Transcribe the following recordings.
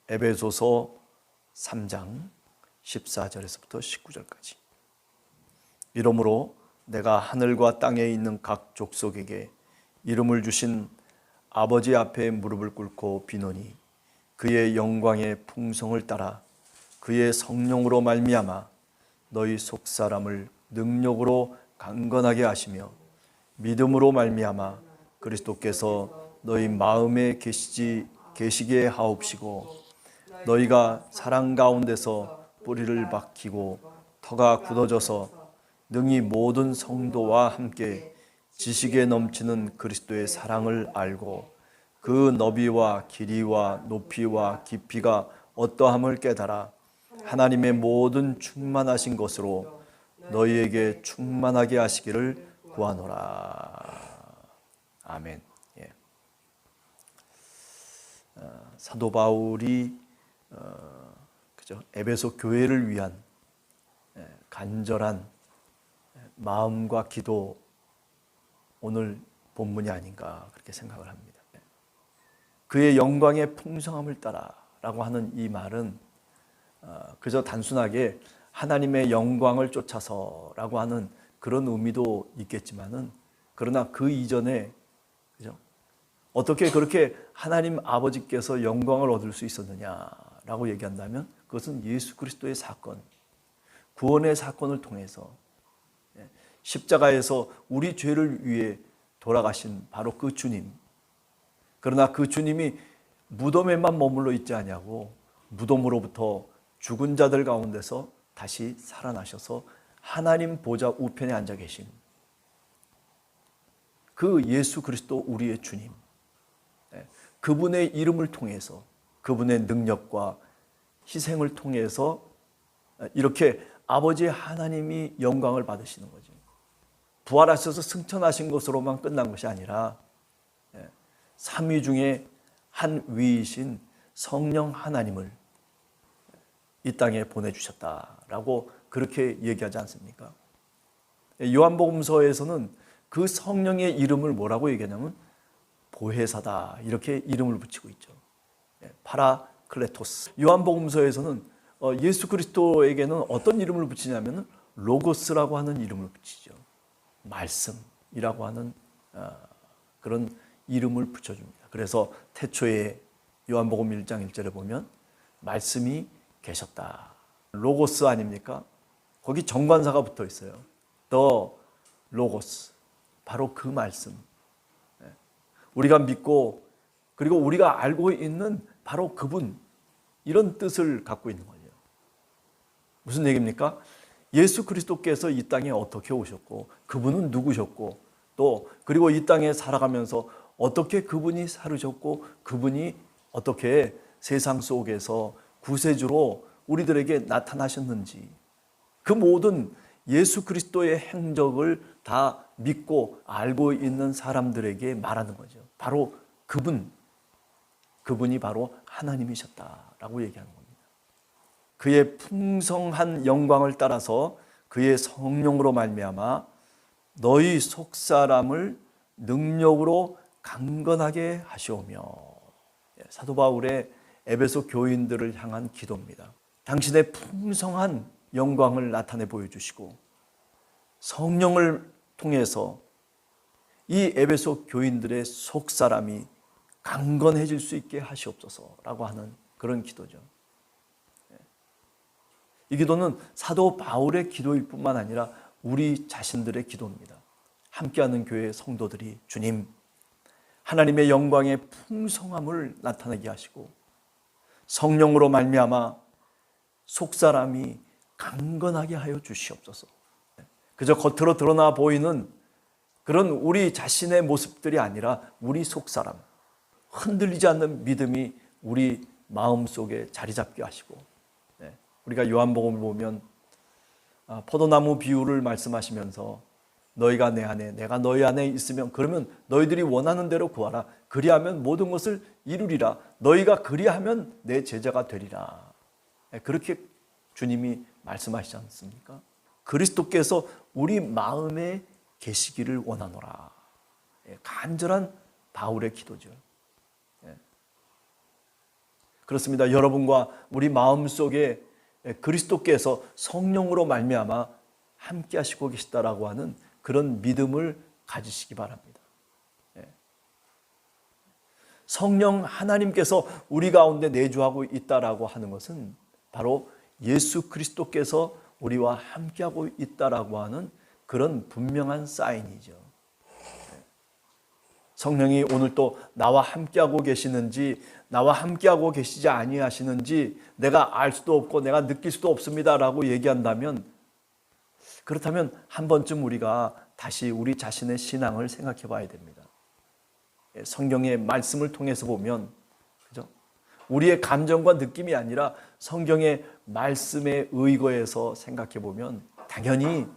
에베소서 3장 14절에서부터 19절까지. 이러므로 내가 하늘과 땅에 있는 각 족속에게 이름을 주신 아버지 앞에 무릎을 꿇고 비노니 그의 영광의 풍성을 따라 그의 성령으로 말미암아 너희 속사람을 능력으로 강건하게 하시며 믿음으로 말미암아 그리스도께서 너희 마음에 계시게 하옵시고 너희가 사랑 가운데서 뿌리를 박히고 터가 굳어져서 능히 모든 성도와 함께 지식에 넘치는 그리스도의 사랑을 알고 그 너비와 길이와 높이와 깊이가 어떠함을 깨달아 하나님의 모든 충만하신 것으로 너희에게 충만하게 하시기를 구하노라. 아멘. 예. 사도 바울이 에베소 교회를 위한 간절한 마음과 기도, 오늘 본문이 아닌가 그렇게 생각을 합니다. 그의 영광의 풍성함을 따라라고 하는 이 말은 그저 단순하게 하나님의 영광을 쫓아서라고 하는 그런 의미도 있겠지만은, 그러나 그 이전에 그죠? 어떻게 그렇게 하나님 아버지께서 영광을 얻을 수 있었느냐라고 얘기한다면 그것은 예수 그리스도의 사건, 구원의 사건을 통해서 십자가에서 우리 죄를 위해 돌아가신 바로 그 주님, 그러나 그 주님이 무덤에만 머물러 있지 아니하고 무덤으로부터 죽은 자들 가운데서 다시 살아나셔서 하나님 보좌 우편에 앉아 계신 그 예수 그리스도 우리의 주님, 그분의 이름을 통해서, 그분의 능력과 희생을 통해서 이렇게 아버지 하나님이 영광을 받으시는 거죠. 부활하셔서 승천하신 것으로만 끝난 것이 아니라 삼위 중에 한 위이신 성령 하나님을 이 땅에 보내주셨다라고 그렇게 얘기하지 않습니까? 요한복음서에서는 그 성령의 이름을 뭐라고 얘기하냐면 보혜사다, 이렇게 이름을 붙이고 있죠. 파라클레토스. 요한복음서에서는 예수 그리스도에게는 어떤 이름을 붙이냐면 로고스라고 하는 이름을 붙이죠. 말씀이라고 하는 그런 이름을 붙여줍니다. 그래서 태초에 요한복음 1장 1절에 보면 말씀이 계셨다. 로고스 아닙니까? 거기 정관사가 붙어 있어요. 더 로고스, 바로 그 말씀. 우리가 믿고 그리고 우리가 알고 있는 바로 그분, 이런 뜻을 갖고 있는 거죠. 무슨 얘기입니까? 예수 그리스도께서 이 땅에 어떻게 오셨고 그분은 누구셨고 또 그리고 이 땅에 살아가면서 어떻게 그분이 살으셨고 그분이 어떻게 세상 속에서 구세주로 우리들에게 나타나셨는지, 그 모든 예수 그리스도의 행적을 다 믿고 알고 있는 사람들에게 말하는 거죠. 바로 그분이 바로 하나님이셨다라고 얘기하는 겁니다. 그의 풍성한 영광을 따라서 그의 성령으로 말미암아 너희 속사람을 능력으로 강건하게 하시오며. 사도 바울의 에베소 교인들을 향한 기도입니다. 당신의 풍성한 영광을 나타내 보여주시고 성령을 통해서 이 에베소 교인들의 속사람이 강건해질 수 있게 하시옵소서라고 하는 그런 기도죠. 이 기도는 사도 바울의 기도일 뿐만 아니라 우리 자신들의 기도입니다. 함께하는 교회 성도들이 주님, 하나님의 영광의 풍성함을 나타내게 하시고 성령으로 말미암아 속사람이 강건하게 하여 주시옵소서. 그저 겉으로 드러나 보이는 그런 우리 자신의 모습들이 아니라 우리 속사람, 흔들리지 않는 믿음이 우리 마음속에 자리 잡게 하시고, 우리가 요한복음을 보면 포도나무 비유를 말씀하시면서 너희가 내 안에 내가 너희 안에 있으면 그러면 너희들이 원하는 대로 구하라. 그리하면 모든 것을 이루리라. 너희가 그리하면 내 제자가 되리라. 그렇게 주님이 말씀하시지 않습니까? 그리스도께서 우리 마음에 계시기를 원하노라. 간절한 바울의 기도죠. 그렇습니다. 여러분과 우리 마음속에 그리스도께서 성령으로 말미암아 함께 하시고 계시다라고 하는 그런 믿음을 가지시기 바랍니다. 성령 하나님께서 우리 가운데 내주하고 있다라고 하는 것은 바로 예수 그리스도께서 우리와 함께하고 있다라고 하는 그런 분명한 사인이죠. 성령이 오늘 또 나와 함께하고 계시는지, 나와 함께하고 계시지 아니하시는지 내가 알 수도 없고 내가 느낄 수도 없습니다라고 얘기한다면, 그렇다면 한 번쯤 우리가 다시 우리 자신의 신앙을 생각해 봐야 됩니다. 성경의 말씀을 통해서 보면, 그죠? 우리의 감정과 느낌이 아니라 성경의 말씀에 의거해서 생각해 보면 당연히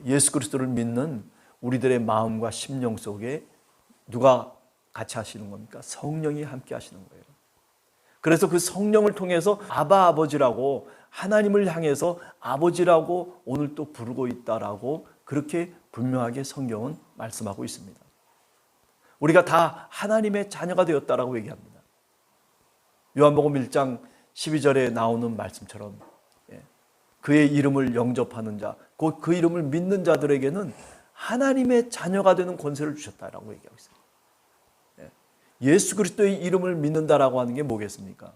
예수 그리스도를 믿는 우리들의 마음과 심령 속에 누가 같이 하시는 겁니까? 성령이 함께 하시는 거예요. 그래서 그 성령을 통해서 아바 아버지라고, 하나님을 향해서 아버지라고 오늘 또 부르고 있다라고 그렇게 분명하게 성경은 말씀하고 있습니다. 우리가 다 하나님의 자녀가 되었다라고 얘기합니다. 요한복음 1장 12절에 나오는 말씀처럼 그의 이름을 영접하는 자, 곧 그 이름을 믿는 자들에게는 하나님의 자녀가 되는 권세를 주셨다라고 얘기하고 있습니다. 예수 그리스도의 이름을 믿는다라고 하는 게 뭐겠습니까?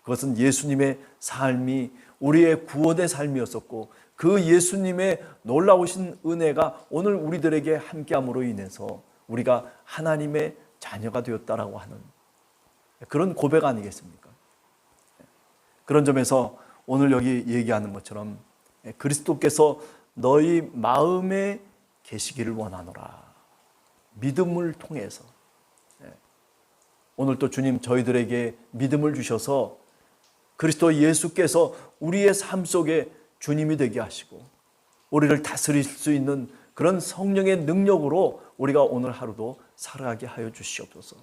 그것은 예수님의 삶이 우리의 구원의 삶이었었고, 그 예수님의 놀라우신 은혜가 오늘 우리들에게 함께함으로 인해서 우리가 하나님의 자녀가 되었다라고 하는 그런 고백 아니겠습니까? 그런 점에서 오늘 여기 얘기하는 것처럼 그리스도께서 너희 마음에 계시기를 원하노라. 믿음을 통해서. 오늘 또 주님 저희들에게 믿음을 주셔서 그리스도 예수께서 우리의 삶 속에 주님이 되게 하시고 우리를 다스릴 수 있는 그런 성령의 능력으로 우리가 오늘 하루도 살아가게 하여 주시옵소서.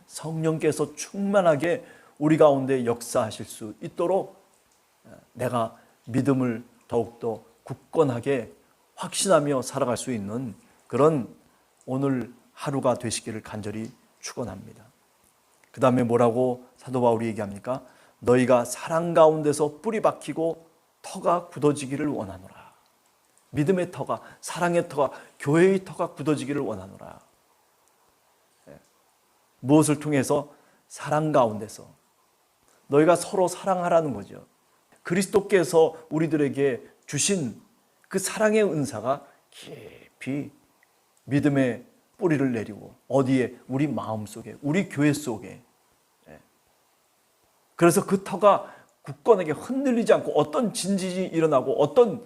성령께서 충만하게 우리 가운데 역사하실 수 있도록 내가 믿음을 더욱더 굳건하게 확신하며 살아갈 수 있는 그런 오늘 하루가 되시기를 간절히 축원합니다. 그 다음에 뭐라고 사도 바울이 얘기합니까? 너희가 사랑 가운데서 뿌리 박히고 터가 굳어지기를 원하노라. 믿음의 터가, 사랑의 터가, 교회의 터가 굳어지기를 원하노라. 무엇을 통해서? 사랑 가운데서. 너희가 서로 사랑하라는 거죠. 그리스도께서 우리들에게 주신 그 사랑의 은사가 깊이 믿음의 뿌리를 내리고 어디에? 우리 마음 속에, 우리 교회 속에. 그래서 그 터가 굳건하게 흔들리지 않고 어떤 진진이 일어나고 어떤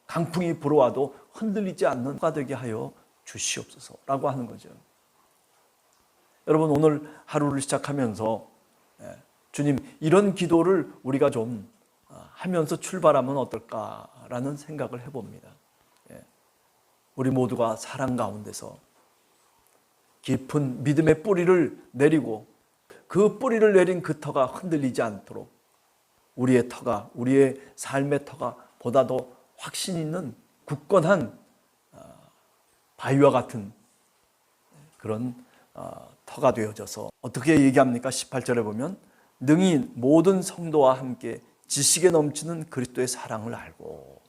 강풍이 불어와도 흔들리지 않는 터가 되게 하여 주시옵소서라고 하는 거죠. 여러분 오늘 하루를 시작하면서 주님 이런 기도를 우리가 좀 하면서 출발하면 어떨까라는 생각을 해봅니다. 우리 모두가 사랑 가운데서 깊은 믿음의 뿌리를 내리고 그 뿌리를 내린 그 터가 흔들리지 않도록 우리의 터가, 우리의 삶의 터가 보다 더 확신 있는 굳건한 바위와 같은 그런 터가 되어져서 어떻게 얘기합니까? 18절에 보면 능히 모든 성도와 함께 지식에 넘치는 그리스도의 사랑을 알고,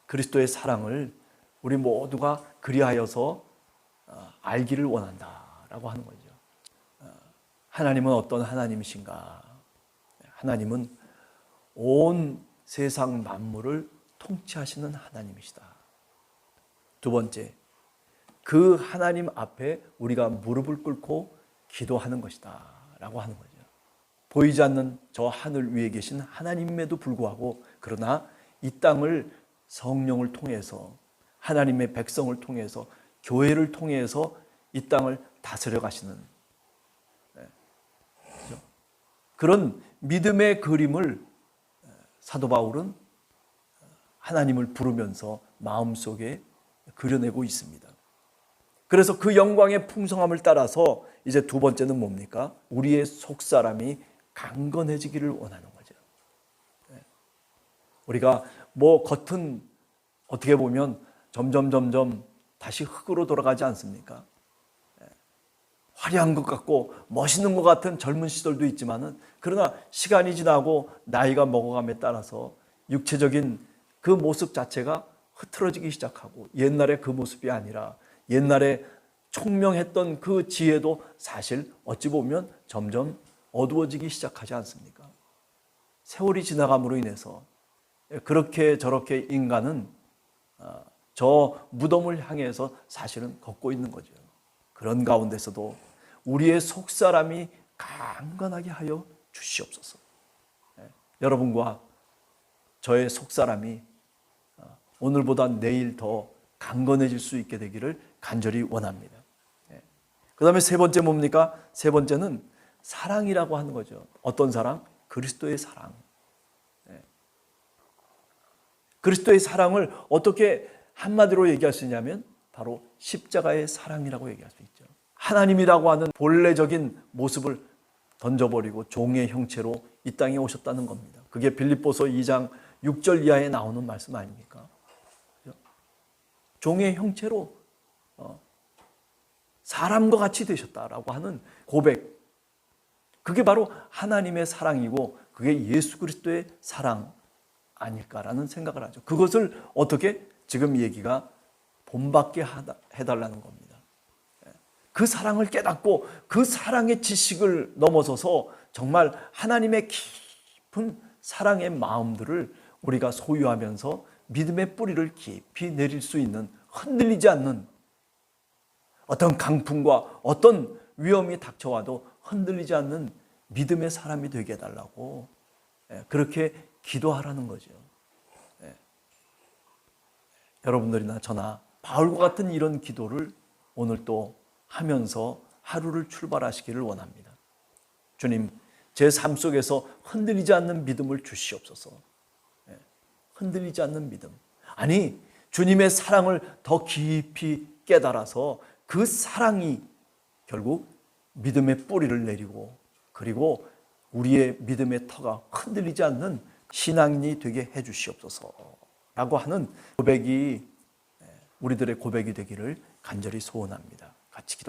그리스도의 사랑을 우리 모두가 그리하여서 알기를 원한다라고 하는 거죠. 하나님은 어떤 하나님이신가? 하나님은 온 세상 만물을 통치하시는 하나님이시다. 두 번째, 그 하나님 앞에 우리가 무릎을 꿇고 기도하는 것이다 라고 하는 거죠. 보이지 않는 저 하늘 위에 계신 하나님에도 불구하고 그러나 이 땅을 성령을 통해서 하나님의 백성을 통해서 교회를 통해서 이 땅을 다스려 가시는 그런 믿음의 그림을 사도 바울은 하나님을 부르면서 마음속에 그려내고 있습니다. 그래서 그 영광의 풍성함을 따라서 이제 두 번째는 뭡니까? 우리의 속사람이 강건해지기를 원하는 거죠. 우리가 뭐 겉은 어떻게 보면 점점 다시 흙으로 돌아가지 않습니까? 화려한 것 같고 멋있는 것 같은 젊은 시절도 있지만은, 그러나 시간이 지나고 나이가 먹어감에 따라서 육체적인 그 모습 자체가 흐트러지기 시작하고, 옛날에 그 모습이 아니라 옛날에 총명했던 그 지혜도 사실 어찌 보면 점점 어두워지기 시작하지 않습니까? 세월이 지나감으로 인해서 그렇게 저렇게 인간은 저 무덤을 향해서 사실은 걷고 있는 거죠. 그런 가운데서도 우리의 속사람이 강건하게 하여 주시옵소서. 여러분과 저의 속사람이 오늘보다 내일 더 강건해질 수 있게 되기를 간절히 원합니다. 그 다음에 세 번째 뭡니까? 세 번째는 사랑이라고 하는 거죠. 어떤 사랑? 그리스도의 사랑. 그리스도의 사랑을 어떻게 한마디로 얘기할 수 있냐면 바로 십자가의 사랑이라고 얘기할 수 있죠. 하나님이라고 하는 본래적인 모습을 던져버리고 종의 형체로 이 땅에 오셨다는 겁니다. 그게 빌립보서 2장 6절 이하에 나오는 말씀 아닙니까? 종의 형체로 사람과 같이 되셨다라고 하는 고백, 그게 바로 하나님의 사랑이고 그게 예수 그리스도의 사랑 아닐까라는 생각을 하죠. 그것을 어떻게 지금 얘기가 본받게 해달라는 겁니다. 그 사랑을 깨닫고 그 사랑의 지식을 넘어서서 정말 하나님의 깊은 사랑의 마음들을 우리가 소유하면서 믿음의 뿌리를 깊이 내릴 수 있는, 흔들리지 않는, 어떤 강풍과 어떤 위험이 닥쳐와도 흔들리지 않는 믿음의 사람이 되게 해달라고 그렇게 기도하라는 거죠. 여러분들이나 저나 바울과 같은 이런 기도를 오늘 또 하면서 하루를 출발하시기를 원합니다. 주님, 제 삶 속에서 흔들리지 않는 믿음을 주시옵소서. 흔들리지 않는 믿음. 아니, 주님의 사랑을 더 깊이 깨달아서 그 사랑이 결국 믿음의 뿌리를 내리고, 그리고 우리의 믿음의 터가 흔들리지 않는 신앙인이 되게 해 주시옵소서 라고 하는 고백이 우리들의 고백이 되기를 간절히 소원합니다. 같이 기도하겠습니다.